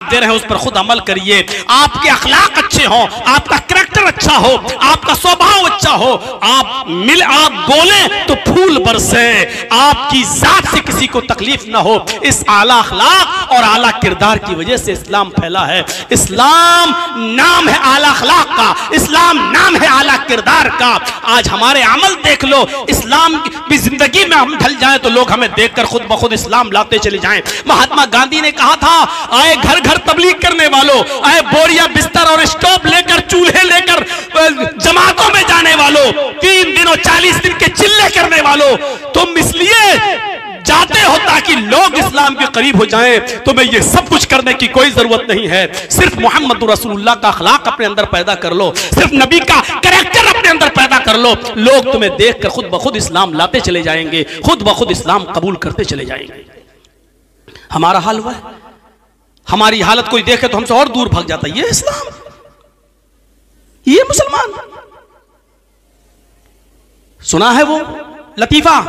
दे रहे हैं उस पर खुद अमल करिए। आपके अखलाक अच्छे हो, आपका कैरेक्टर अच्छा हो, आपका स्वभाव अच्छा हो, आप बोले तो फूल बरसे, आपकी जात से किसी को तकलीफ ना हो। इस आला अखलाक और आला किरदार की वजह से इस्लाम फैला है। इस्लाम नाम है आला अखलाक का, इस्लाम नाम है आला किरदार का। आज हमारे अमल देख लो, इस्लाम की जिंदगी में हम ढल जाएं तो लोग हमें देखकर खुद ब खुद इस्लाम लाते चले जाएं। महात्मा गांधी ने कहा था, आए घर घर तबलीग करने वालों, आए बोरिया बिस्तर और स्टोव लेकर, चूल्हे लेकर जमातों में जाने वालों, 3 दिन और 40 दिन के चिल्ले करने वालों, तुम इसलिए जाते हो ताकि लोग इस्लाम के करीब हो जाएं। तुम्हें ये सब कुछ करने की कोई जरूरत नहीं है। सिर्फ मोहम्मद रसूलुल्लाह का अखलाक अपने अंदर पैदा कर लो, सिर्फ नबी का कैरेक्टर अपने अंदर पैदा कर लो, लोग तुम्हें देखकर खुद ब खुद इस्लाम लाते चले जाएंगे, खुद ब खुद इस्लाम कबूल करते चले जाएंगे। हमारा हाल हुआ है, हमारी हालत कोई देखे तो हमसे और दूर भाग जाता है। ये इस्लाम, ये मुसलमान। सुना है वो लतीफा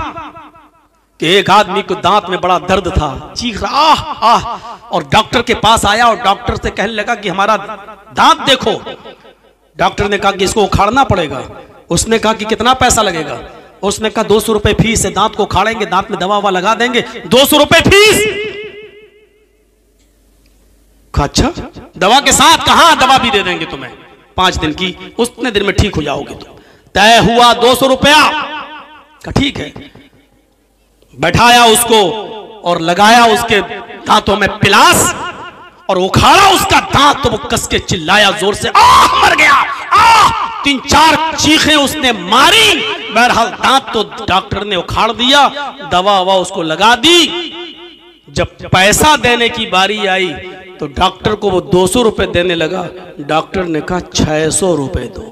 कि एक आदमी को दांत में बड़ा दर्द था, चीख रहा आह आह, और डॉक्टर के पास आया और डॉक्टर से कहने लगा कि हमारा दांत देखो। डॉक्टर ने कहा कि इसको उखाड़ना पड़ेगा। उसने कहा कि कितना पैसा लगेगा? उसने कहा 200 रुपए फीस है, दांत को उखाड़ेंगे, दांत में दवा लगा देंगे, 200 रुपए फीस। अच्छा, दवा के साथ कहा दवा भी दे देंगे तुम्हें 5 दिन की, उतने दिन में ठीक हो जाओगे तुम। तय हुआ 200 रुपया का, ठीक है। बैठाया उसको और लगाया उसके दांतों में पिलास और उखाड़ा उसका दांत, तो वो कस के चिल्लाया जोर से, आह मर गया, आह। 3-4 चीखें उसने मारी। बहरहाल दांत तो डॉक्टर ने उखाड़ दिया, दवा उसको लगा दी। जब पैसा देने की बारी आई तो डॉक्टर को वो 200 रुपए देने लगा। डॉक्टर ने कहा 600 रुपए दो।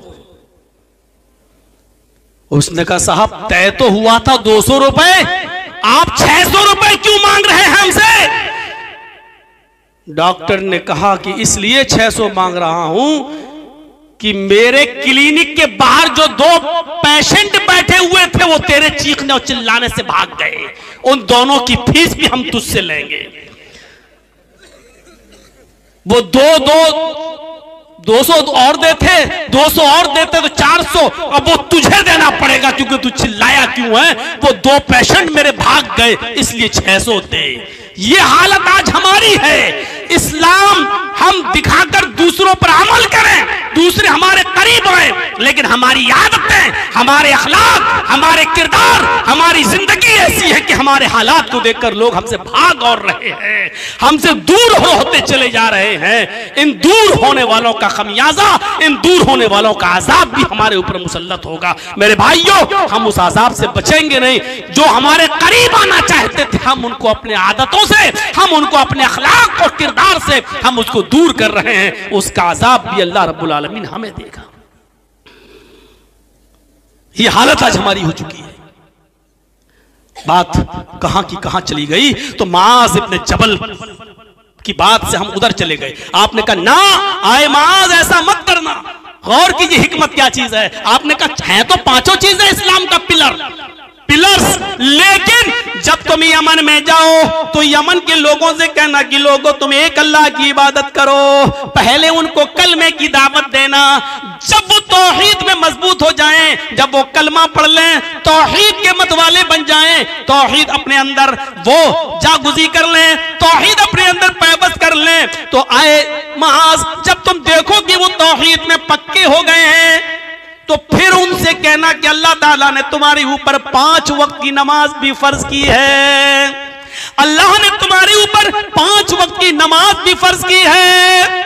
उसने कहा साहब तय तो हुआ था 200 रुपए, आप 600 रुपए क्यों मांग रहे हैं हमसे? डॉक्टर ने कहा कि इसलिए 600 मांग रहा हूं कि मेरे क्लिनिक के बाहर जो 2 पेशेंट बैठे हुए थे वो तेरे चीखने और चिल्लाने से भाग गए, उन दोनों की फीस भी हम तुझसे लेंगे। वो 200 और देते, 200 और देते तो 400, अब वो तुझे देना पड़ेगा क्योंकि तू चिल्लाया क्यों है। वो 2 पेशेंट मेरे भाग गए, इसलिए 600 दे। ये हालत आज हमारी है। इस्लाम हम दिखाकर दूसरों पर अमल करें, दूसरे हमारे करीब आए, लेकिन हमारी आदतें, हमारे अखलाक, हमारे किरदार, हमारी जिंदगी ऐसी है कि हमारे हालात को देखकर लोग हमसे भाग और रहे हैं, हमसे दूर होते चले जा रहे हैं। इन दूर होने वालों का खमियाजा, इन दूर होने वालों का अजाब भी हमारे ऊपर मुसल्लत होगा। मेरे भाइयों, हम उस अजाब से बचेंगे नहीं। जो हमारे करीब आना चाहते थे, हम उनको अपने आदतों से, हम उनको अपने अखलाक और किरदार से हम उसको दूर कर रहे हैं। उसका अजाब भी अल्लाह रब्बुल आलमीन हमें देगा। ये हालत आज हमारी हो चुकी है। बात कहां की कहां चली गई, तो माज इब्न जबल की बात से हम उधर चले गए। आपने कहा ना आए माज, ऐसा मत करना, गौर कीजिए हिकमत क्या चीज है। आपने कहा है तो 5 चीजें इस्लाम का पिलर्स, लेकिन जब तुम यमन में जाओ तो यमन के लोगों से कहना कि लोगों तुम एक अल्लाह की इबादत करो। पहले उनको कलमे की दावत देना। जब वो तौहीद में मजबूत हो जाएं, जब वो कलमा पढ़ लें, तौहीद के मत वाले बन जाएं, तौहीद अपने अंदर वो जागुजी कर लें, तौहीद अपने अंदर पैबस कर लें, तो आए महाज जब तुम देखो कि वो तौहीद में पक्के हो गए हैं, तो फिर उनसे कहना कि अल्लाह ताला ने तुम्हारे ऊपर 5 वक्त की नमाज भी फर्ज की है। अल्लाह ने तुम्हारे ऊपर 5 वक्त की नमाज भी फर्ज की है।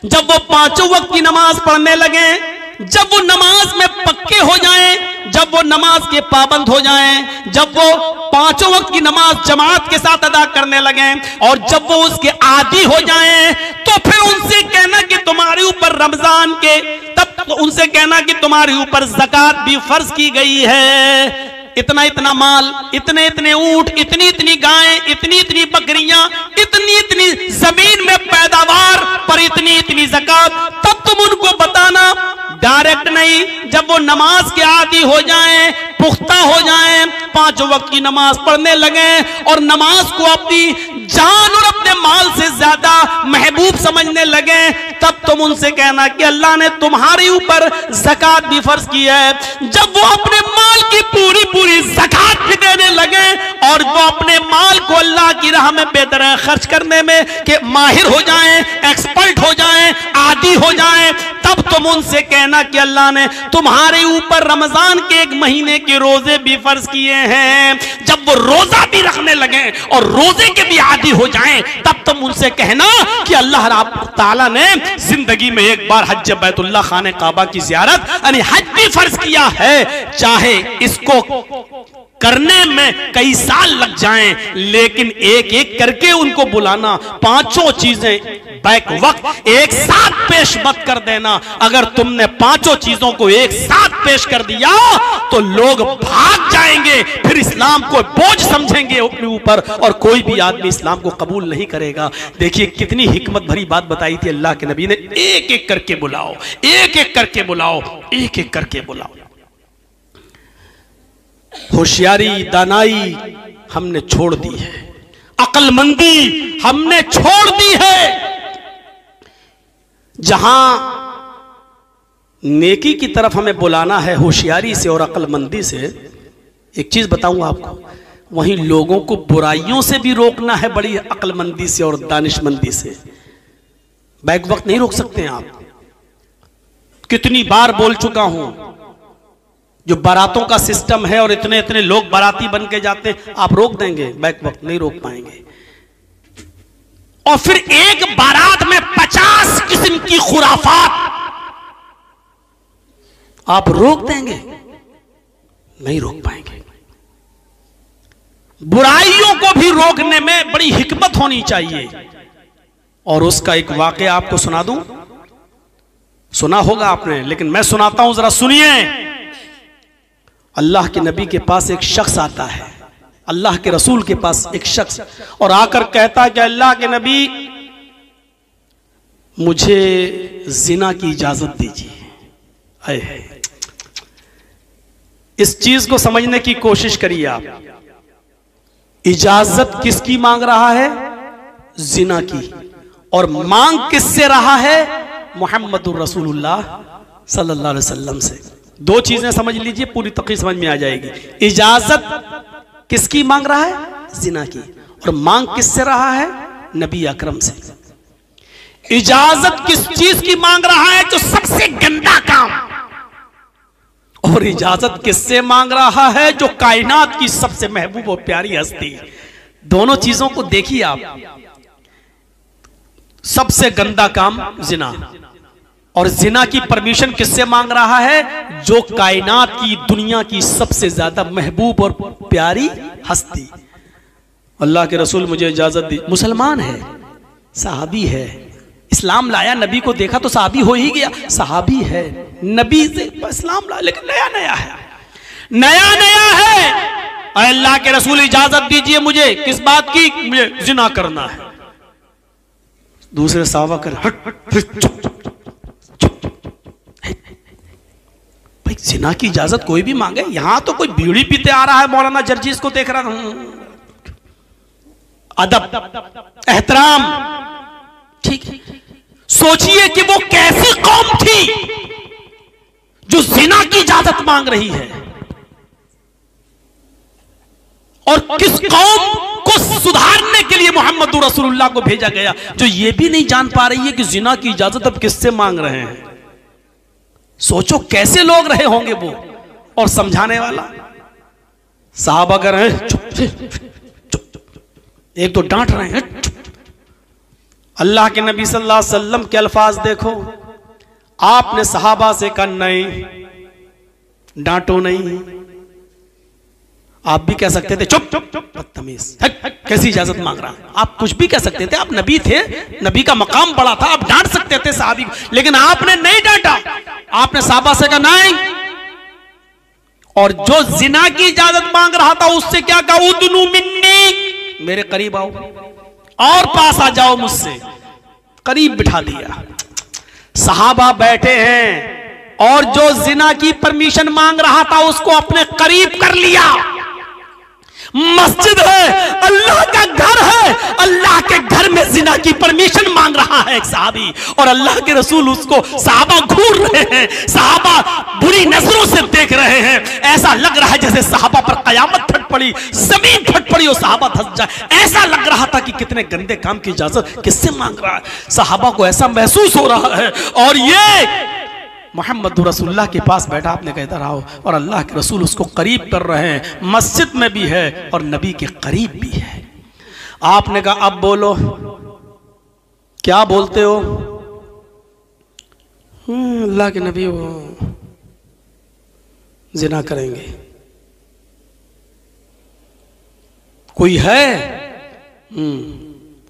जब वो 5 वक्त की नमाज पढ़ने लगे, जब वो नमाज में पक्के हो जाएं, जब वो नमाज के पाबंद हो जाएं, जब वो 5 वक्त की नमाज जमात के साथ अदा करने लगे, और जब वो उसके आदी हो जाएं, तो फिर उनसे कहना कि तुम्हारे ऊपर रमजान के, तब तो उनसे कहना कि तुम्हारे ऊपर ज़कात भी फर्ज की गई है। इतना इतना माल, इतने इतने ऊंट, इतनी इतनी गायें, इतनी इतनी बकरियां, इतनी इतनी जमीन में पैदावार पर इतनी इतनी ज़कात, तब तुम उनको बताना। डायरेक्ट नहीं, जब वो नमाज के आदी हो जाएं, पुख्ता हो जाएं, 5 वक्त की नमाज पढ़ने लगे और नमाज को अपनी जान और अपने माल से ज्यादा महबूब समझने लगे, तब तुम उनसे कहना कि अल्लाह ने तुम्हारे ऊपर ज़कात भी फर्ज की है। जब वो अपने माल की पूरी पूरी ज़कात भी देने लगे और वो अपने माल को अल्लाह की राह में बेदरह खर्च करने में के माहिर हो जाएं, एक्सपर्ट हो जाएं, आदी हो जाएं, तब तुम उनसे कहना कि अल्लाह ने तुम्हारे ऊपर रमजान के 1 महीने के रोजे भी फर्ज किए हैं। जब वो रोजा भी रखने लगे और रोजे के भी आदी हो जाएं, तब तुम उनसे कहना कि अल्लाह ताला ने जिंदगी में एक बार हज बैतुल्लाह खाने काबा की जियारत यानी हज भी फर्ज किया है, चाहे इसको करने में कई साल लग जाएं, लेकिन एक एक करके उनको बुलाना, 5 चीजें बैक वक्त एक साथ पेश मत कर देना। अगर तुमने 5 चीजों को एक साथ पेश कर दिया तो लोग भाग जाएंगे, फिर इस्लाम को बोझ समझेंगे अपने ऊपर और कोई भी आदमी इस्लाम को कबूल नहीं करेगा। देखिए कितनी हिकमत भरी बात बताई थी अल्लाह के नबी ने, एक एक करके बुलाओ, एक एक करके बुलाओ, एक एक करके बुलाओ। होशियारी दानाई हमने छोड़ दी है, अक्लमंदी हमने छोड़ दी है। जहां नेकी की तरफ हमें बुलाना है होशियारी से और अक्लमंदी से, एक चीज बताऊंगा आपको, वहीं लोगों को बुराइयों से भी रोकना है बड़ी अक्लमंदी से और दानिशमंदी से। बैक वक्त नहीं रोक सकते हैं आप। कितनी बार बोल चुका हूं, जो बारातों का सिस्टम है और इतने इतने लोग बाराती बन के जाते हैं, आप रोक देंगे? बैक वक्त नहीं रोक पाएंगे। और फिर एक बारात में 50 किस्म की खुराफात आप रोक देंगे? नहीं रोक पाएंगे। बुराइयों को भी रोकने में बड़ी हिकमत होनी चाहिए। और उसका एक वाकया आपको सुना दूं, सुना होगा आपने, लेकिन मैं सुनाता हूं, जरा सुनिए। अल्लाह के नबी के पास एक शख्स आता है, अल्लाह के रसूल के पास एक शख्स, और आकर कहता है कि अल्लाह के नबी मुझे जिना की इजाजत दीजिए। आए, इस चीज को समझने की कोशिश करिए आप। इजाजत किसकी मांग रहा है? जिना की। और मांग किससे रहा है? मुहम्मदुर रसूलुल्लाह सल्लल्लाहु अलैहि वसल्लम से। 2 चीजें समझ लीजिए, पूरी तकरीर समझ में आ जाएगी। इजाजत किसकी मांग रहा है? जिना की। और मांग किससे रहा है? नबी अकरम से। इजाजत किस चीज की मांग रहा है? जो सबसे गंदा काम। और इजाजत किससे मांग रहा है? जो कायनात की सबसे महबूब और प्यारी हस्ती। दोनों चीजों को देखिए आप। सबसे गंदा काम जिना, और जिना की परमिशन किससे मांग रहा है? जो कायनात की दुनिया की सबसे ज्यादा महबूब और प्यारी हस्ती। अल्लाह के रसूल मुझे इजाजत दी। मुसलमान है, सहाबी है, इस्लाम लाया, नबी को देखा तो सहाबी हो ही गया। सहाबी है, नबी से इस्लाम लाया, लेकिन नया नया है, नया नया है। अल्लाह के रसूल इजाजत दीजिए मुझे। किस बात की? मुझे जिना करना है। दूसरे सहाबा कर चुप भाई, जिना की इजाजत कोई भी मांगे? यहां तो कोई बीड़ी पीते आ रहा है, मौलाना जर्जीस को देख रहा था। अदब, एहतराम, ठीक है। सोचिए कि वो कैसी कौम थी जो जिना की इजाजत मांग रही है, और किस कौम को सुधारने के लिए मोहम्मद रसूलुल्लाह को भेजा गया, जो ये भी नहीं जान पा रही है कि जिना की इजाजत अब किससे मांग रहे हैं। सोचो कैसे लोग रहे होंगे वो। और समझाने वाला साहबा कर रहे हैं, चुप चुप, एक तो डांट रहे हैं, चुप। अल्लाह के नबी सल्लल्लाहु अलैहि वसल्लम के अल्फाज देखो। आपने सहाबा से कहा नहीं, डांटो नहीं। आप भी कह सकते थे चुप चुप चुप, बदतमीज, कैसी इजाजत मांग रहा। आप कुछ भी कह सकते थे, आप नबी थे, नबी का मकाम बड़ा था, आप डांट सकते थे साहबी, लेकिन आपने नहीं डांटा। आपने सहाबा से कहा नहीं। और जो जिना की इजाजत मांग रहा था उससे क्या कहा? उदनु मिन्नी, मेरे करीब आओ और पास आ जाओ मुझसे। करीब बिठा दिया। सहाबा बैठे हैं और जो जिना की परमिशन मांग रहा था उसको अपने करीब कर लिया। मस्जिद है, अल्लाह का घर है, अल्लाह के घर में जिना की परमिशन मांग रहा है एक सहाबी, और अल्लाह के रसूल उसको, सहाबा घूर रहे हैं, सहाबा बुरी नजरों से देख रहे हैं। ऐसा लग रहा है जैसे सहाबा पर कयामत फट पड़ी, जमीन फट पड़ी और सहाबा धंस जाए। ऐसा लग रहा था कि कितने गंदे काम की इजाजत किससे मांग रहा है। सहाबा को ऐसा महसूस हो रहा है, और ये मोहम्मद रसूलुल्लाह के पास बैठा, आपने कहता रहा हो, और अल्लाह के रसूल उसको करीब कर रहे हैं, मस्जिद में भी है और नबी के करीब भी है। आपने कहा अब बोलो, क्या बोलते हो? अल्लाह के नबी वो जिना करेंगे। कोई है?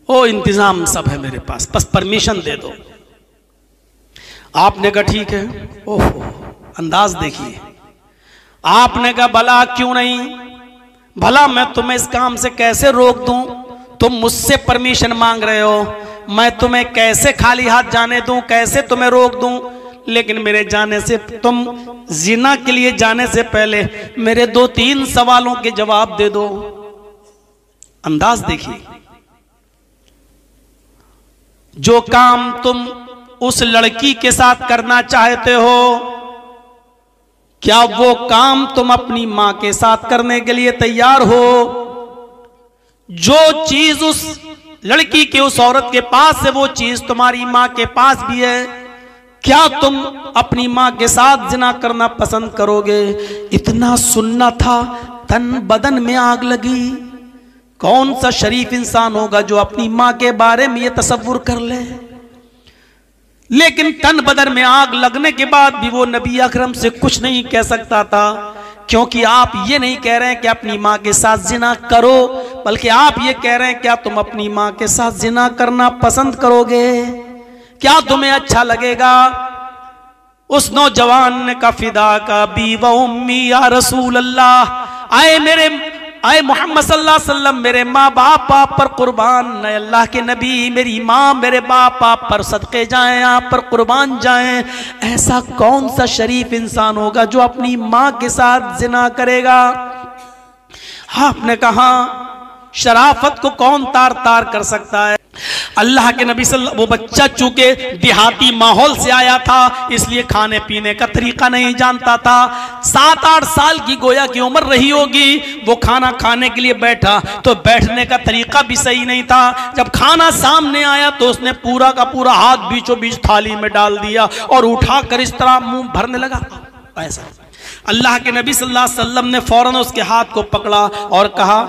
ओ इंतजाम सब है मेरे पास, बस परमिशन दे दो। आपने कहा ठीक है। ओहो, अंदाज देखिए। आपने कहा भला क्यों नहीं, भला मैं तुम्हें इस काम से कैसे रोक दूं? तुम मुझसे परमिशन मांग रहे हो, मैं तुम्हें कैसे खाली हाथ जाने दूं, कैसे तुम्हें रोक दूं? लेकिन मेरे जाने से, तुम जिना के लिए जाने से पहले मेरे 2-3 सवालों के जवाब दे दो। अंदाज देखिए। जो काम तुम उस लड़की के साथ करना चाहते हो, क्या वो काम तुम अपनी मां के साथ करने के लिए तैयार हो? जो चीज उस लड़की के, उस औरत के पास है, वो चीज तुम्हारी मां के पास भी है। क्या तुम अपनी मां के साथ जिना करना पसंद करोगे? इतना सुनना था, तन बदन में आग लगी। कौन सा शरीफ इंसान होगा जो अपनी मां के बारे में ये तसव्वुर कर ले? लेकिन तन बदन में आग लगने के बाद भी वो नबी अकरम से कुछ नहीं कह सकता था, क्योंकि आप ये नहीं कह रहे हैं कि अपनी मां के साथ जिना करो, बल्कि आप ये कह रहे हैं क्या तुम अपनी मां के साथ जिना करना पसंद करोगे? क्या तुम्हें अच्छा लगेगा? उस नौजवान ने कहा फिदा का बी व उम्मी या रसूल अल्लाह, आए मोहम्मद सल्लल्लाहु अलैहि वसल्लम, मेरे माँ बाप आप पर कुर्बान न, अल्लाह के नबी, मेरी माँ मेरे बाप आप पर सदके जाएं, आप पर कुर्बान जाएं। ऐसा कौन सा शरीफ इंसान होगा जो अपनी माँ के साथ जिना करेगा? आपने कहा शराफत को कौन तार तार कर सकता है? अल्लाह के नबी वो बच्चा चूंकि देहाती माहौल से आया था, इसलिए खाने पीने का तरीका नहीं जानता था। 7-8 साल की गोया की उम्र रही होगी। वो खाना खाने के लिए बैठा तो बैठने का तरीका भी सही नहीं था। जब खाना सामने आया तो उसने पूरा का पूरा हाथ बीचों बीच थाली में डाल दिया और उठाकर इस तरह मुंह भरने लगा। ऐसा अल्लाह के नबी सल्लल्लाहु अलैहि वसल्लम ने फौरन उसके हाथ को पकड़ा और कहा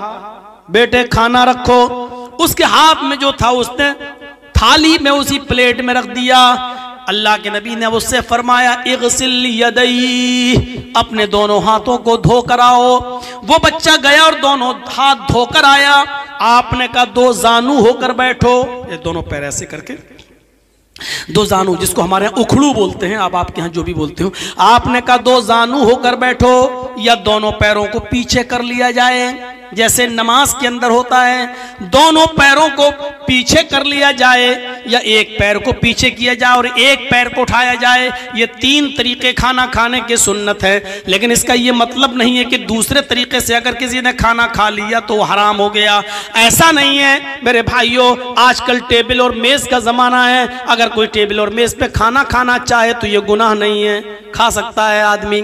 बेटे खाना रखो। उसके हाथ में जो था उसने थाली में उसी प्लेट में रख दिया। अल्लाह के नबी ने उससे फरमाया इग़सिल यदैहि, अपने दोनों हाथों को धोकर आओ। वो बच्चा गया और दोनों हाथ धोकर आया। आपने कहा 2 जानू होकर बैठो, ये दोनों पैर ऐसे करके, 2 जानू जिसको हमारे यहाँ उखड़ू बोलते हैं, आप आपके यहाँ जो भी बोलते हो। आपने कहा 2 जानू होकर बैठो, या दोनों पैरों को पीछे कर लिया जाए जैसे नमाज के अंदर होता है। दोनों पैरों को पीछे कर लिया जाए, या एक पैर को पीछे किया जाए और एक पैर को उठाया जाए। ये 3 तरीके खाना खाने के सुन्नत है। लेकिन इसका ये मतलब नहीं है कि दूसरे तरीके से अगर किसी ने खाना खा लिया तो हराम हो गया। ऐसा नहीं है मेरे भाइयों। आजकल टेबल और मेज का जमाना है। अगर कोई टेबल और मेज पे खाना खाना चाहे तो ये गुनाह नहीं है, खा सकता है आदमी,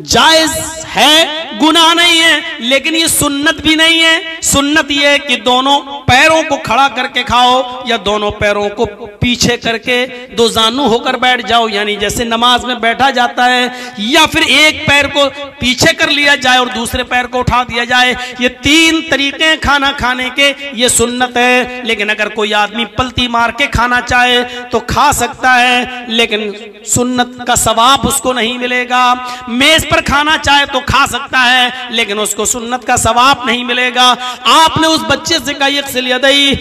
जायज है, गुनाह नहीं है। लेकिन ये सुन्नत भी नहीं है। सुन्नत ये है कि दोनों पैरों को खड़ा करके खाओ, या दोनों पैरों को पीछे करके 2 जानू होकर बैठ जाओ, यानी जैसे नमाज में बैठा जाता है। या फिर एक पैर को पीछे कर लिया जाए और दूसरे पैर को उठा दिया जाए। ये 3 तरीके खाना खाने के, ये सुन्नत है। लेकिन अगर कोई आदमी पलटी मार के खाना चाहे तो खा सकता है, लेकिन सुन्नत का सवाब उसको नहीं मिलेगा। मेज पर खाना चाहे तो खा सकता है, लेकिन उसको सुन्नत का सवाब नहीं मिलेगा। आपने उस बच्चे से कहा इग़सिल यदैहि,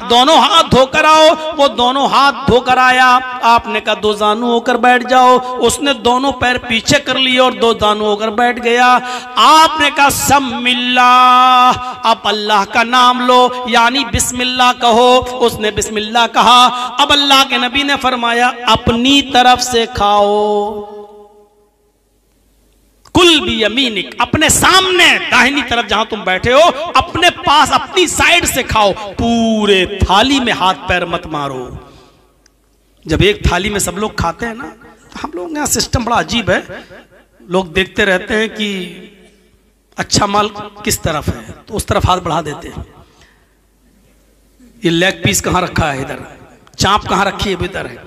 दोनों हाथ धोकर आओ। वो दोनों हाथ धोकर आया। आपने कहा 2 जानू होकर बैठ जाओ। उसने दोनों पैर पीछे कर लिए और 2 जानू होकर बैठ गया। आपने कहा समिल्लाह, अब अल्लाह का नाम लो, यानी बिस्मिल्लाह कहो। उसने बिस्मिल्लाह कहा। अब अल्लाह के नबी ने फरमाया अपनी तरफ से खाओ, कुल भी यमीनिक, अपने सामने दाहिनी तरफ जहां तुम बैठे हो अपने पास अपनी साइड से खाओ, पूरे थाली में हाथ पैर मत मारो। जब एक थाली में सब लोग खाते हैं ना, तो हम लोग यहाँ सिस्टम बड़ा अजीब है, लोग देखते रहते हैं कि अच्छा माल किस तरफ है तो उस तरफ हाथ बढ़ा देते हैं। ये लेग पीस कहाँ रखा है, इधर चाप कहाँ रखी है, इधर है।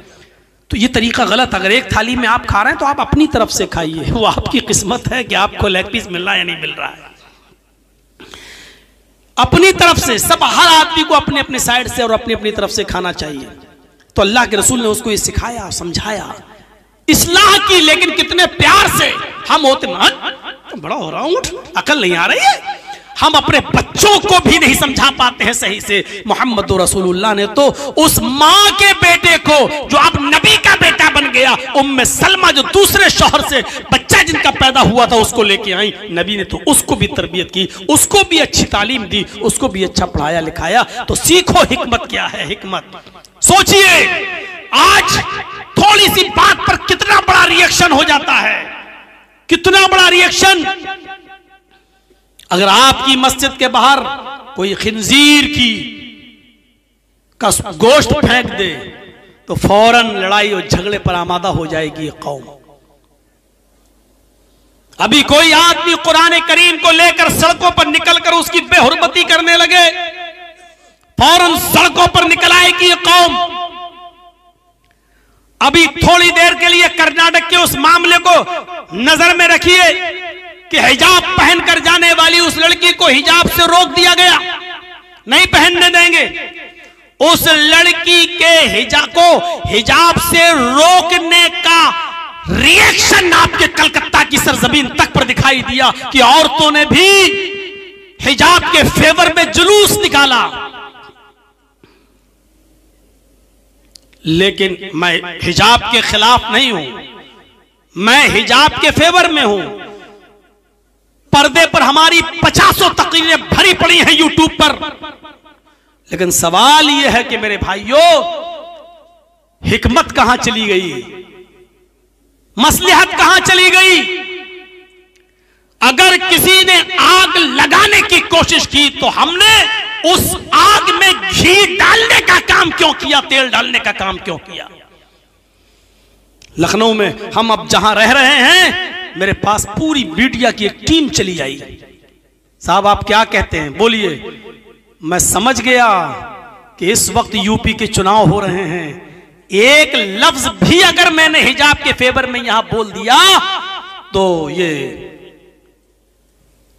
तो ये तरीका गलत। अगर एक थाली में आप खा रहे हैं तो आप अपनी तरफ से खाइए, वो आपकी किस्मत है कि आपको लेग पीस मिल रहा है या नहीं मिल रहा है। अपनी तरफ से सब, हर आदमी को अपने अपने साइड से और अपनी अपनी तरफ से खाना चाहिए। तो अल्लाह के रसूल ने उसको ये सिखाया, समझाया, इस्लाह की। लेकिन कितने प्यार से हम होते, बड़ा हो रहा हूं, अकल नहीं आ रही है। हम अपने बच्चों को भी नहीं समझा पाते हैं सही से। मोहम्मद रसूलुल्लाह ने तो उस माँ के बेटे को जो अब नबी का बेटा बन गया, उम्मे सलमा, जो दूसरे शौहर से बच्चा जिनका पैदा हुआ था, उसको लेके आई। नबी ने तो उसको भी तरबियत की, उसको भी अच्छी तालीम दी, उसको भी अच्छा पढ़ाया लिखाया। तो सीखो हिकमत क्या है। हिकमत सोचिए, आज थोड़ी सी बात पर कितना बड़ा रिएक्शन हो जाता है, कितना बड़ा रिएक्शन। अगर आपकी मस्जिद के बाहर कोई खिंजीर का गोश्त फेंक दे तो फौरन लड़ाई और झगड़े पर आमादा हो जाएगी कौम। अभी कोई आदमी कुरान करीम को लेकर सड़कों पर निकलकर उसकी बेहुरमती करने लगे, फौरन सड़कों पर निकल आएगी कौम। अभी थोड़ी देर के लिए कर्नाटक के उस मामले को नजर में रखिए कि हिजाब पहनकर जाने वाली उस लड़की को हिजाब से रोक दिया गया, नहीं पहनने देंगे। उस लड़की के हिजाब से रोकने का रिएक्शन आपके कलकत्ता की सरजमीन तक पर दिखाई दिया कि औरतों ने भी हिजाब के फेवर में जुलूस निकाला। लेकिन मैं हिजाब के खिलाफ नहीं हूं, मैं हिजाब के फेवर में हूं। पर्दे पर हमारी 50 तकरीरें भरी पड़ी हैं यूट्यूब पर। लेकिन सवाल यह है कि मेरे भाइयों, हिकमत कहां चली गई, मसलहत कहां चली गई? अगर किसी ने आग लगाने की कोशिश की तो हमने उस आग में घी डालने का काम क्यों किया, तेल डालने का काम क्यों किया? लखनऊ में हम अब जहां रह रहे हैं, मेरे पास पूरी मीडिया की एक टीम चली आई। साहब आप क्या कहते हैं, बोलिए। मैं समझ गया कि इस वक्त यूपी के चुनाव हो रहे हैं, एक लफ्ज भी अगर मैंने हिजाब के फेवर में यहां बोल दिया तो ये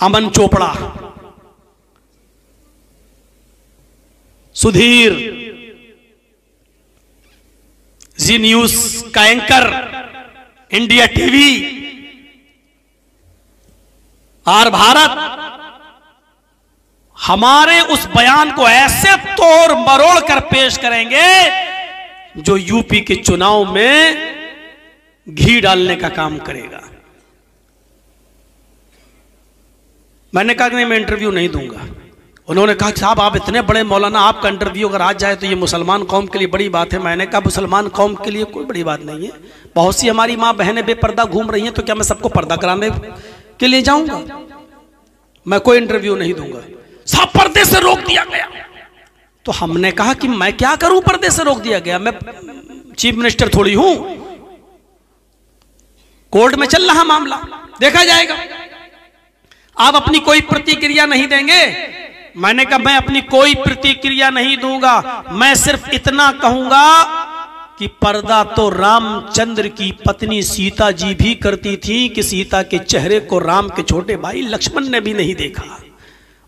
अमन चोपड़ा, सुधीर, जी न्यूज का एंकर, इंडिया टीवी, और भारत हमारे उस बयान को ऐसे तोड़ मरोड़ कर पेश करेंगे जो यूपी के चुनाव में घी डालने का काम करेगा। मैंने कहा कि नहीं, मैं इंटरव्यू नहीं दूंगा। उन्होंने कहा साहब आप इतने बड़े मौलाना, आपका इंटरव्यू अगर आज जाए तो ये मुसलमान कौम के लिए बड़ी बात है। मैंने कहा मुसलमान कौम के लिए कोई बड़ी बात नहीं है, बहुत सी हमारी माँ बहनें बेपर्दा घूम रही हैं, तो क्या मैं सबको पर्दा कराने के लिए जाऊंगा? मैं कोई इंटरव्यू नहीं दूंगा। साहब पर्दे से रोक दिया गया। तो हमने कहा कि मैं क्या करूं, पर्दे से रोक दिया गया, मैं चीफ मिनिस्टर थोड़ी हूं, कोर्ट में चल रहा मामला, देखा जाएगा। आप अपनी कोई प्रतिक्रिया नहीं देंगे? मैंने कहा मैं अपनी कोई प्रतिक्रिया नहीं दूंगा, मैं सिर्फ इतना कहूंगा कि पर्दा तो रामचंद्र की पत्नी सीता जी भी करती थी कि सीता के चेहरे को राम के छोटे भाई लक्ष्मण ने भी नहीं देखा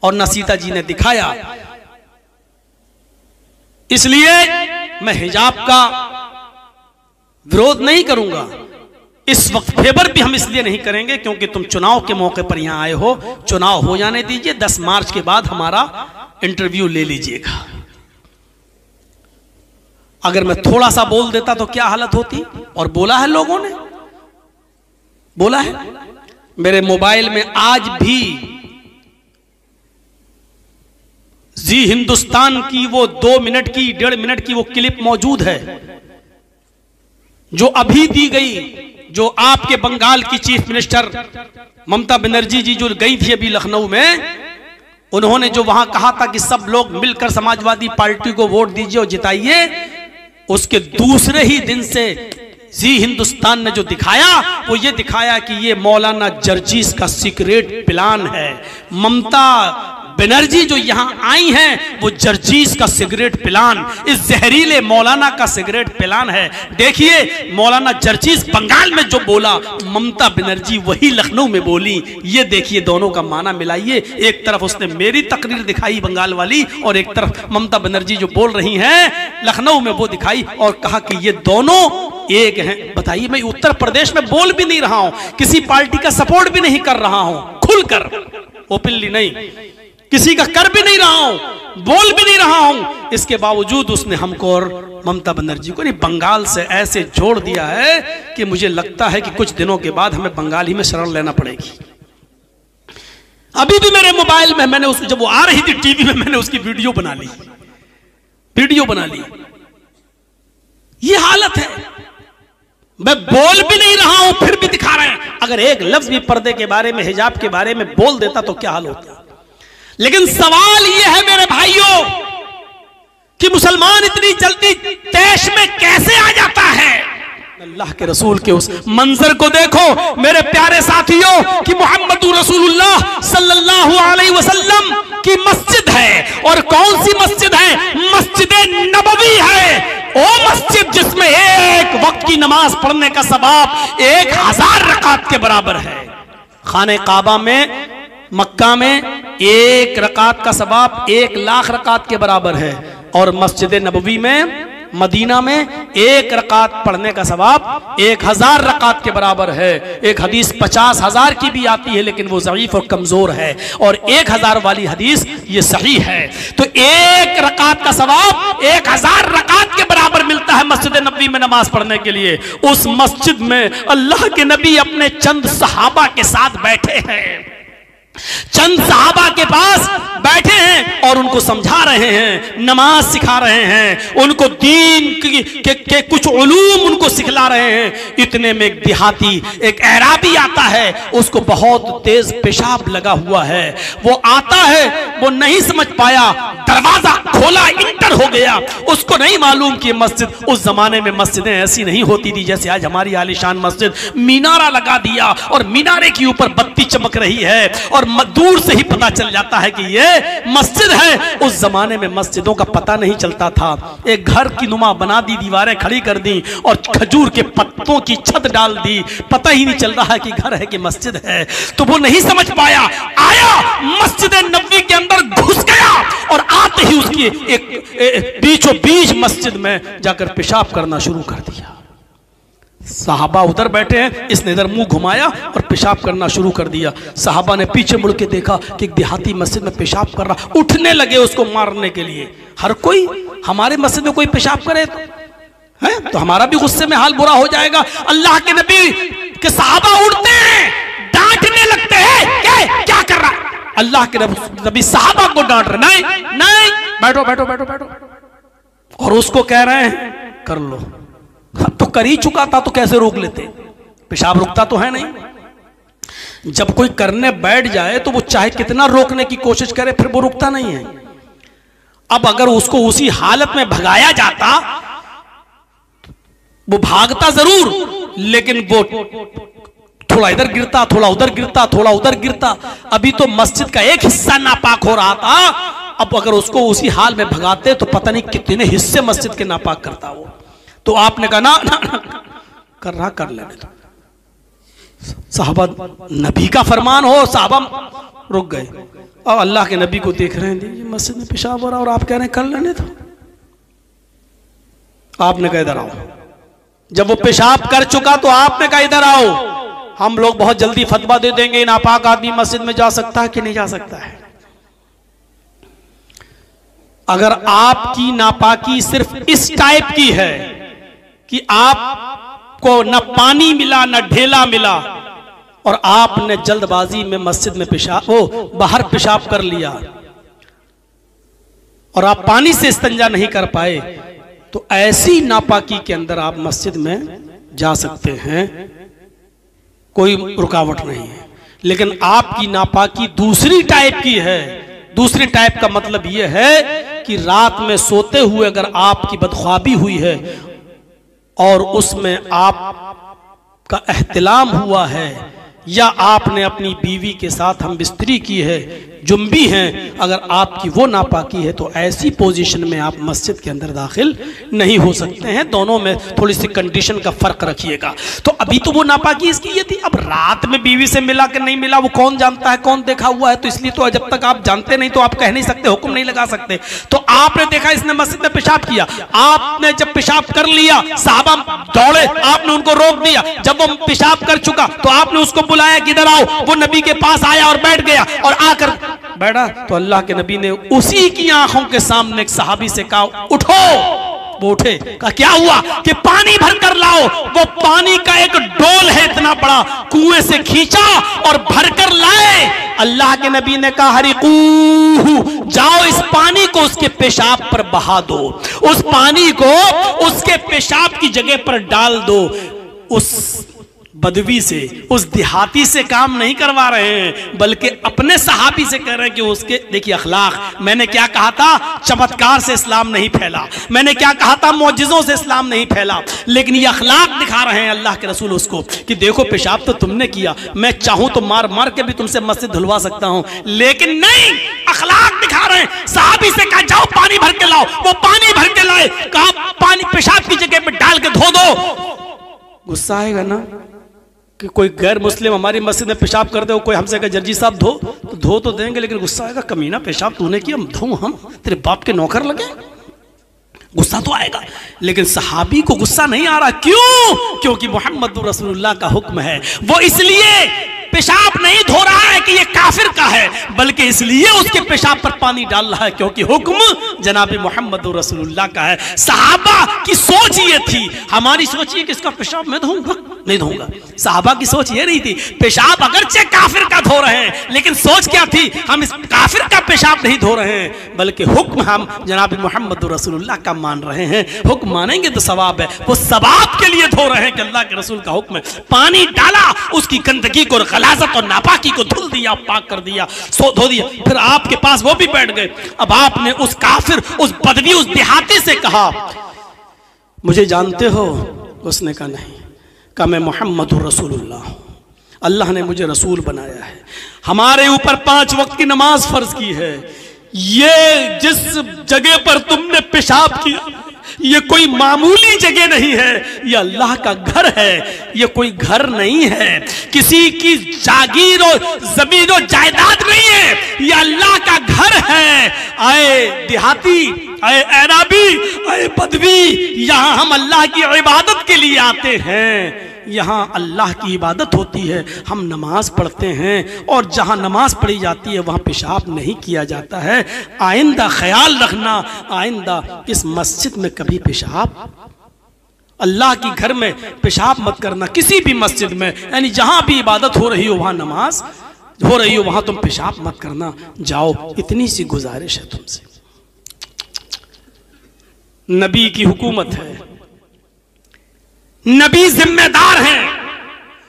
और न सीता जी ने दिखाया। इसलिए मैं हिजाब का विरोध नहीं करूंगा। इस वक्त फेवर भी हम इसलिए नहीं करेंगे क्योंकि तुम चुनाव के मौके पर यहां आए हो। चुनाव हो जाने दीजिए, 10 मार्च के बाद हमारा इंटरव्यू ले लीजिएगा। अगर मैं थोड़ा सा बोल देता तो क्या हालत होती, और बोला है लोगों ने, बोला है। मेरे मोबाइल में आज भी जी हिंदुस्तान की वो 2 मिनट की 1.5 मिनट की वो क्लिप मौजूद है जो अभी दी गई, जो आपके बंगाल की चीफ मिनिस्टर ममता बनर्जी जी जो गई थी अभी लखनऊ में, उन्होंने जो वहां कहा था कि सब लोग मिलकर समाजवादी पार्टी को वोट दीजिए और जिताइए, उसके दूसरे ही दिन से जी हिंदुस्तान ने जो दिखाया वो ये दिखाया कि ये मौलाना जर्जीस का सीक्रेट प्लान है। ममता बनर्जी जो यहां आई हैं वो जर्जीस का सिगरेट प्लान, इस जहरीले मौलाना का सिगरेट प्लान है। देखिए मौलाना जर्जीस बंगाल में जो बोला, ममता बनर्जी वही लखनऊ में बोली। ये देखिए दोनों का माना मिलाइए। एक तरफ उसने मेरी तकरीर दिखाई बंगाल वाली, और एक तरफ ममता बनर्जी जो बोल रही हैं लखनऊ में वो दिखाई, और कहा कि ये दोनों एक हैं। बताइए, मैं उत्तर प्रदेश में बोल भी नहीं रहा हूं, किसी पार्टी का सपोर्ट भी नहीं कर रहा हूं, खुलकर ओपनली नहीं, किसी का कर भी नहीं रहा हूं, बोल भी नहीं रहा हूं, इसके बावजूद उसने हमको और ममता बनर्जी को नहीं बंगाल से ऐसे जोड़ दिया है कि मुझे लगता है कि कुछ दिनों के बाद हमें बंगाल ही में शरण लेना पड़ेगी। अभी भी मेरे मोबाइल में मैंने उसको, जब वो आ रही थी टीवी में, मैंने उसकी वीडियो बना ली। ये हालत है। मैं बोल भी नहीं रहा हूं फिर भी दिखा रहे हैं। अगर एक लफ्ज भी पर्दे के बारे में, हिजाब के बारे में बोल देता तो क्या हाल होता। लेकिन सवाल यह है मेरे भाइयों कि मुसलमान इतनी जल्दी तैश में कैसे आ जाता है। अल्लाह के रसूल के उस मंजर को देखो मेरे प्यारे साथियों कि मुहम्मदुर रसूलुल्लाह सल्लल्लाहु अलैहि वसल्लम की मस्जिद है, और कौन सी मस्जिद है? मस्जिद नबवी है। ओ मस्जिद जिसमें एक वक्त की नमाज पढ़ने का सवाब 1000 रकात के बराबर है। खाने काबा में, मक्का में 1 रकात का सवाब 1,00,000 रकात के बराबर है, और मस्जिद नबवी में, मदीना में 1 रकात पढ़ने का सवाब 1000 रकात के बराबर है। एक हदीस 50,000 की भी आती है लेकिन वो ज़ईफ और कमजोर है, और 1000 वाली हदीस ये सही है। तो 1 रकात का सवाब 1000 रकात के बराबर मिलता है मस्जिद नबवी में नमाज पढ़ने के लिए। उस मस्जिद में अल्लाह के नबी अपने चंद सहाबा के साथ बैठे हैं, चंद सहाबा के पास बैठे हैं और उनको समझा रहे हैं, नमाज सिखा रहे हैं, उनको दीन के कुछ उलूम उनको सिखला रहे हैं। इतने में एक देहाती, एक एराबी आता है, उसको बहुत तेज पेशाब लगा हुआ है। वो आता है, वो नहीं समझ पाया, दरवाजा खोला, इंटर हो गया। उसको नहीं मालूम कि मस्जिद, उस जमाने में मस्जिदें ऐसी नहीं होती थी जैसे आज हमारी आलीशान मस्जिद। मीनारा लगा दिया और मीनारे के ऊपर बत्ती चमक रही है और दूर से ही पता चल जाता है कि ये मस्जिद है। उस जमाने में मस्जिदों का पता नहीं चलता था। एक घर की नुमा बना दी, दीवारें खड़ी कर दी और खजूर के पत्तों की छत डाल दी, पता ही नहीं चल रहा है कि घर है कि मस्जिद है। तो वो नहीं समझ पाया, आया मस्जिद नबवी के अंदर घुस गया और आते ही उसकी एक बीचों बीच मस्जिद में जाकर पेशाब करना शुरू कर दिया। साहबा उधर बैठे हैं, इसने इधर मुंह घुमाया और पेशाब करना शुरू कर दिया। साहबा ने पीछे मुड़ के देखा कि एक देहाती मस्जिद में पेशाब कर रहा, उठने लगे उसको मारने के लिए। हर कोई हमारे मस्जिद में कोई पेशाब करे तो हमारा भी गुस्से में हाल बुरा हो जाएगा। अल्लाह के नबी के साहबा उठते हैं, डांटने लगते हैं, क्या कर रहा है? अल्लाह के नबी साहबा को डांट रहे, नहीं नहीं, बैठो बैठो बैठो बैठो, और उसको कह रहे हैं कर लो। तो कर ही चुका था तो कैसे रोक लेते? पेशाब रुकता तो है नहीं। जब कोई करने बैठ जाए तो वो चाहे कितना रोकने की कोशिश करे फिर वो रुकता नहीं है। अब अगर उसको उसी हालत में भगाया जाता, वो भागता जरूर लेकिन वो थोड़ा इधर गिरता, थोड़ा उधर गिरता, थोड़ा उधर गिरता। अभी तो मस्जिद का एक हिस्सा नापाक हो रहा था, अब अगर उसको उसी हाल में भगाते तो पता नहीं कितने हिस्से मस्जिद के नापाक करता वो। तो आपने कहा ना, ना, ना कर रहा, कर लेने दो। साहबा, नबी का फरमान हो, साहबा रुक गए और अल्लाह के नबी को देख रहे हैं मस्जिद में पेशाब हो रहा और आप कह रहे हैं कर लेने दो। आपने कहा इधर आओ। जब वो पेशाब कर चुका तो आपने कहा इधर आओ। हम लोग बहुत जल्दी फतवा दे देंगे नापाक आदमी मस्जिद में जा सकता है कि नहीं जा सकता है। अगर आपकी नापाकी सिर्फ इस टाइप की है कि आपको न पानी मिला न ढेला मिला और आपने जल्दबाजी में मस्जिद में बाहर पेशाब कर लिया और आप पानी से इस्तिंजा नहीं कर पाए, तो ऐसी नापाकी के अंदर आप मस्जिद में जा सकते हैं, कोई रुकावट नहीं है। लेकिन आपकी नापाकी दूसरी टाइप की है। दूसरी टाइप का मतलब यह है कि रात में सोते हुए अगर आपकी बदख्वाबी हुई है और उसमें आपका एहतिलाम हुआ है या आपने अपनी बीवी के साथ हम बिस्तरी की है, जुम्बी हैं, अगर आपकी वो नापाकी है तो ऐसी पोजीशन में आप मस्जिद के अंदर दाखिल नहीं हो सकते हैं। दोनों में थोड़ी सी कंडीशन का फर्क रखिएगा। तो अभी तो वो नापाकी इसकी ये थी, अब रात में बीवी से मिला कि नहीं मिला वो कौन जानता है, कौन देखा हुआ है। तो इसलिए तो जब तक आप जानते नहीं तो आप कह नहीं सकते, हुक्म नहीं लगा सकते। तो आपने देखा इसने मस्जिद में पेशाब किया, आपने जब पेशाब कर लिया साहबा दौड़े, आपने उनको रोक दिया। जब वो पेशाब कर चुका तो आपने उसको बुलाया कि इधर आओ। वो नबी के पास आया और बैठ गया, और आकर बैठा तो अल्लाह के नबी ने उसी की आंखों के सामने एक सहाबी से कहा उठो। वो उठे, कहा क्या हुआ? कि पानी भर कर लाओ। वो पानी का एक डोल है इतना बड़ा, कुएं से खींचा और भर कर लाए। अल्लाह के नबी ने कहा हरिकूहु, जाओ इस पानी को उसके पेशाब पर बहा दो, उस पानी को उसके पेशाब की जगह पर डाल दो। उस बदवी से, उस देहाती से काम नहीं करवा रहे हैं, बल्कि अपने सहाबी से कह रहे हैं कि उसके देखिए अखलाक। मैंने क्या कहा था? चमत्कार से इस्लाम नहीं फैला। मैंने क्या कहा था? मौजिज़ों से इस्लाम नहीं फैला। लेकिन ये अखलाक दिखा रहे हैं अल्लाह के रसूल उसको कि देखो पेशाब तो तुमने किया, मैं चाहूं तो मार मार के भी तुमसे मस्जिद धुलवा सकता हूं, लेकिन नहीं, अखलाक दिखा रहे हैं। सहाबी से कहा जाओ पानी भर के लाओ। वो पानी भर के लाए, कहा पानी पेशाब की जगह पर डाल के धो दो। गुस्सा आएगा ना कि कोई गैर मुस्लिम हमारी मस्जिद में पेशाब कर दे, कोई हमसे कहे जर्जी साहब धो तो देंगे, लेकिन गुस्सा आएगा, कमीना पेशाब तूने किया, धो हम तेरे बाप के नौकर लगे। गुस्सा तो आएगा, लेकिन सहाबी को गुस्सा नहीं आ रहा। क्यों? क्योंकि मोहम्मद रसूलुल्लाह का हुक्म है। वो इसलिए पेशाब नहीं धो रहा है कि ये काफिर का है, बल्कि इसलिए उसके पेशाब पर पानी डाल रहा है क्योंकि हुक्म जनाब मोहम्मद रसूलुल्लाह का है। सहाबा की सोच ये थी, हमारी सोच ये कि इसका पेशाब मैं धोऊंगा, नहीं धोऊंगा। सहाबा की सोच ये नहीं थी। पेशाब अगरचे काफिर का धो रहे हैं, लेकिन सोच क्या थी? हम इस काफिर का पेशाब नहीं धो रहे हैं, बल्कि हुक्म हम जनाब मोहम्मद रसूलुल्लाह का मान रहे हैं। हुक्म मानेंगे तो सवाब है, वो सवाब के लिए धो रहे हैं कि अल्लाह के रसूल का हुक्म है। पानी डाला, उसकी गंदगी को, गलाजत और नापाकी को धुल दिया, पाक कर दिया, धो दिया। फिर आपके पास वो भी बैठ गए। अब आपने उस काफिर, उस बदवी, उस देहाती से कहा मुझे जानते हो? उसने कहा नहीं। कहा मैं मोहम्मद रसूलुल्लाह हूं, अल्लाह ने मुझे रसूल बनाया है, हमारे ऊपर 5 वक्त की नमाज फर्ज की है। ये जिस जगह पर तुमने पेशाब किया ये कोई मामूली जगह नहीं है, ये अल्लाह का घर है। ये कोई घर नहीं है, किसी की जागीर और जमीन और जायदाद नहीं है, ये अल्लाह का घर है। आए देहाती, आए ऐराबी, आए बदवी, यहां हम अल्लाह की इबादत के लिए आते हैं। यहाँ अल्लाह की इबादत होती है, हम नमाज पढ़ते हैं, और जहाँ नमाज पढ़ी जाती है वहाँ पेशाब नहीं किया जाता है। आइंदा ख्याल रखना, आइंदा इस मस्जिद में कभी पेशाब, अल्लाह की घर में पेशाब मत करना। किसी भी मस्जिद में, यानी जहाँ भी इबादत हो रही हो, वहाँ नमाज हो रही हो, वहाँ तुम पेशाब मत करना। जाओ, इतनी सी गुजारिश है तुमसे। नबी की हुकूमत है, नबी जिम्मेदार हैं,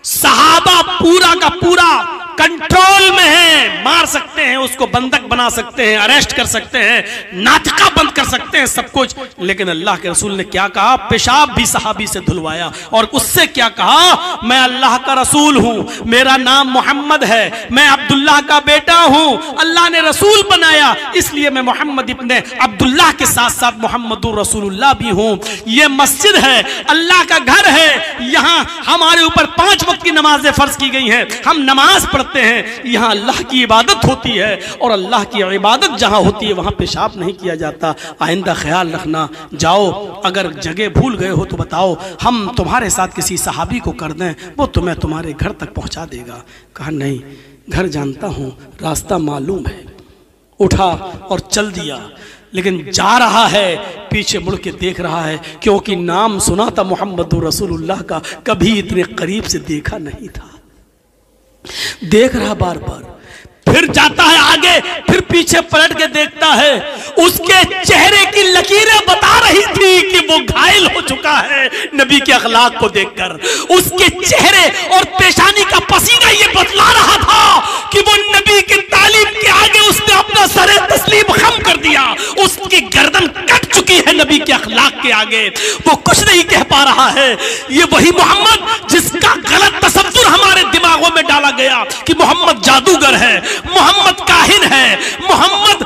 सहाबा पूरा का पूरा कंट्रोल में है। मार सकते हैं उसको, बंधक बना सकते हैं, अरेस्ट कर सकते हैं, नातिका बंद कर सकते हैं, सब कुछ। लेकिन अल्लाह के रसूल ने क्या कहा? पेशाब भी सहाबी से धुलवाया, और उससे क्या कहा? मैं अल्लाह का रसूल हूं, मेरा नाम मोहम्मद है, मैं अब्दुल्लाह का बेटा हूं, अल्लाह ने रसूल बनाया, इसलिए मैं मोहम्मद इब्ने अब्दुल्लाह के साथ साथ मोहम्मद रसूलुल्लाह भी हूं। ये मस्जिद है, अल्लाह का घर है, यहां हमारे ऊपर 5 वक्त की नमाजें फर्ज की गई हैं, हम नमाज पढ़ते हैं, यहां अल्लाह की इबादत होती है, और अल्लाह की इबादत जहां होती है वहां पेशाब नहीं किया जाता। आइंदा ख्याल रखना। जाओ, अगर जगह भूल गए हो तो बताओ, हम तुम्हारे साथ किसी सहाबी को कर दें, वो तुम्हें तुम्हारे घर तक पहुंचा देगा। कहा नहीं, घर जानता हूं, रास्ता मालूम है। उठा और चल दिया, लेकिन जा रहा है, पीछे मुड़ के देख रहा है, क्योंकि नाम सुना था मोहम्मद रसूलुल्लाह का, कभी इतने करीब से देखा नहीं था। देख रहा बार बार, फिर जाता है आगे, फिर पीछे पलट के देखता है, उसके चेहरे की लकीरें बता रही थी कि वो घायल हो चुका है नबी के अखलाक को देखकर। उसके चेहरे और पेशानी का पसीना ये बतला रहा था कि वो नबी की तालीम के आगे उसने अपना सरे तस्लीम खम कर दिया। उसकी गर्दन कट चुकी है नबी के अखलाक के आगे, वो कुछ नहीं कह पा रहा है। ये वही मोहम्मद जिसका गलत तसव्वुर हमारे दिमागों में डाला गया कि मोहम्मद जादूगर है, मोहम्मद काहिन है, मोहम्मद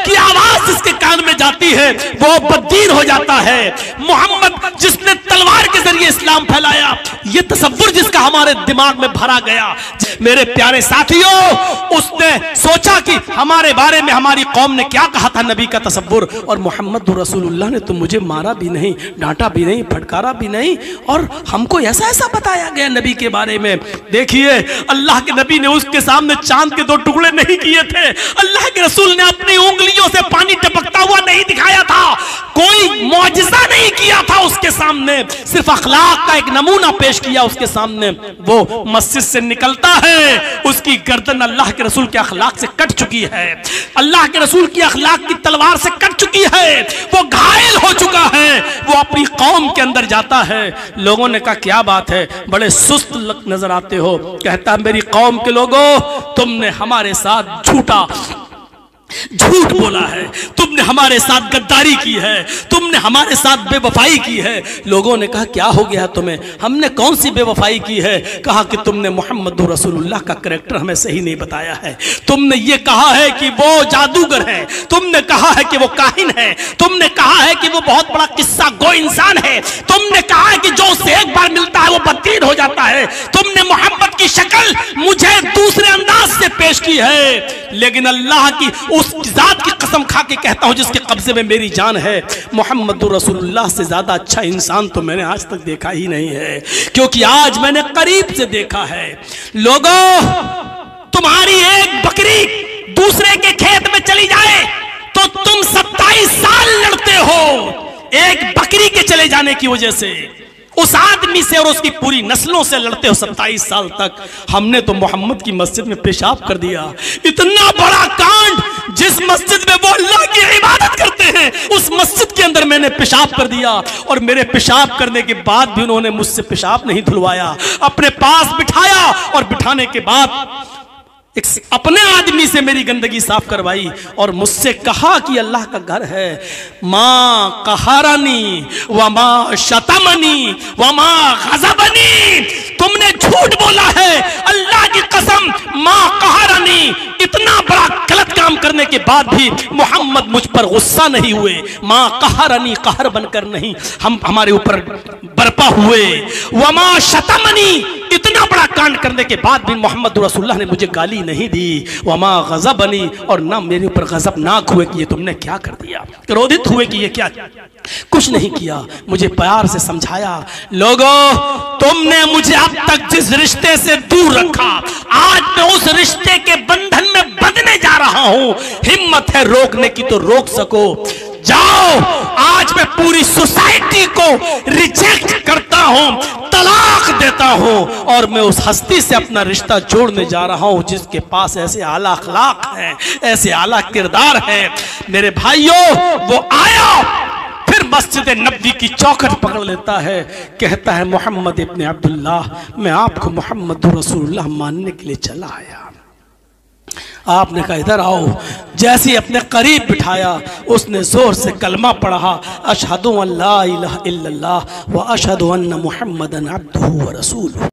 की आवाज जिसके कान में जाती है वो बददीन हो जाता है, मोहम्मद जिसने तलवार के जरिए इस्लाम फैलाया, ये तसव्वुर जिसका हमारे दिमाग में भरा गया। मेरे प्यारे साथियों, उसने सोचा कि हमारे बारे में हमारी कौम ने क्या कहा था नबी का तसव्वुर, और मोहम्मद रसूलुल्लाह ने तो मुझे मारा भी नहीं, डांटा भी नहीं, फटकारा भी नहीं, और हमको ऐसा ऐसा बताया गया नबी के बारे में। देखिए, अल्लाह के नबी ने उसके सामने चांद के 2 टुकड़े नहीं किए थे, अल्लाह के रसूल ने अपनी उंगलियों से पानी टपकता हुआ नहीं दिखाया था, कोई मौजिज़ा नहीं किया था उसके सामने, सिर्फ अखलाक का एक नमूना पेश किया उसके सामने। वो मस्जिद से निकलता है, उसकी गर्दन अल्लाह के रसूल के अखलाक से कट चुकी है, अल्लाह के रसूल की अखलाक की तलवार से कट चुकी है, वो घायल हो चुका है। वो अपनी कौम के अंदर जाता है, लोगों ने कहा क्या बात है, बड़े सुस्त नजर आते हो। कहता है मेरी कौम के लोगों, तुमने हमारे साथ झूठ बोला है, तुमने हमारे साथ गद्दारी की है, तुमने हमारे साथ बेवफाई की है। लोगों ने कहा क्या हो गया तुम्हें, हमने कौन सी बेवफाई की है। कहा कि तुमने मोहम्मद रसूलुल्लाह का करैक्टर हमें सही नहीं बताया है, तुमने ये कहा है कि वो जादूगर है, तुमने कहा है कि वो काहिन है, तुमने कहा है कि वो बहुत बड़ा किस्सा गो इंसान है, तुमने कहा है कि जो उससे एक बार मिलता है वो बददीन हो जाता है, तुमने मोहम्मद की शक्ल मुझे दूसरे अंदाज से पेश की है। लेकिन अल्लाह की उस जात की कसम खा के कहता हूं जिसके कब्जे में मेरी जान है, मोहम्मद रसूलुल्लाह से ज्यादा अच्छा इंसान तो मैंने आज तक देखा ही नहीं है, क्योंकि आज मैंने करीब से देखा है। लोगों, तुम्हारी एक बकरी दूसरे के खेत में चली जाए तो तुम 27 साल लड़ते हो, एक बकरी के चले जाने की वजह से उस आदमी से और उसकी पूरी नस्लों से लड़ते हो 27 साल तक। हमने तो मोहम्मद की मस्जिद में पेशाब कर दिया, इतना बड़ा कांड, जिस मस्जिद में वो अल्लाह की इबादत करते हैं उस मस्जिद के अंदर मैंने पेशाब कर दिया, और मेरे पेशाब करने के बाद भी उन्होंने मुझसे पेशाब नहीं धुलवाया, अपने पास बिठाया और बिठाने के बाद अपने आदमी से मेरी गंदगी साफ करवाई और मुझसे कहा कि अल्लाह का घर है। माँ कहारानी व माँ शतमनी व माँ गज़बनी, तुमने झूठ बोला है, अल्लाह की कसम, माँ कहारानी, इतना बड़ा गलत काम करने के बाद भी मोहम्मद मुझ पर गुस्सा नहीं हुए, माँ कहारानी, कहर बनकर नहीं हम हमारे ऊपर बरपा हुए, व माँ शतमनी, इतना बड़ा कांड करने के बाद भी मोहम्मद रसूलुल्लाह ने मुझे गाली नहीं दी, वमा गज़बनी, और ना मेरे ऊपर गज़बनाक हुए कि ये तुमने क्या कर दिया, क्रोधित हुए कि ये क्या, कुछ नहीं किया, मुझे प्यार से समझाया। लोगों, तुमने मुझे अब तक जिस रिश्ते से दूर रखा, आज मैं उस रिश्ते के बंधन में बंधने जा रहा हूं, हिम्मत है रोकने की तो रोक सको, जाओ। आज मैं पूरी सोसाइटी को रिजेक्ट करता हूं, तलाक देता हूं, और मैं उस हस्ती से अपना रिश्ता जोड़ने जा रहा हूं जिसके पास ऐसे आला अखलाक हैं, ऐसे आला किरदार है। मेरे भाइयों, वो आया, फिर मस्जिद नबवी की चौखट पकड़ लेता है, कहता है मोहम्मद इब्ने अब्दुल्लाह, मैं आपको मोहम्मद रसूलुल्लाह मानने के लिए चला आया। आपने कहा इधर आओ, जैसे अपने करीब बिठाया, उसने जोर से कलमा पढ़ा, अशहदु अल्ला इलाहा इल्लल्लाह व अशहदु अन्ना मुहम्मदन अब्दुहु व रसूलुहु।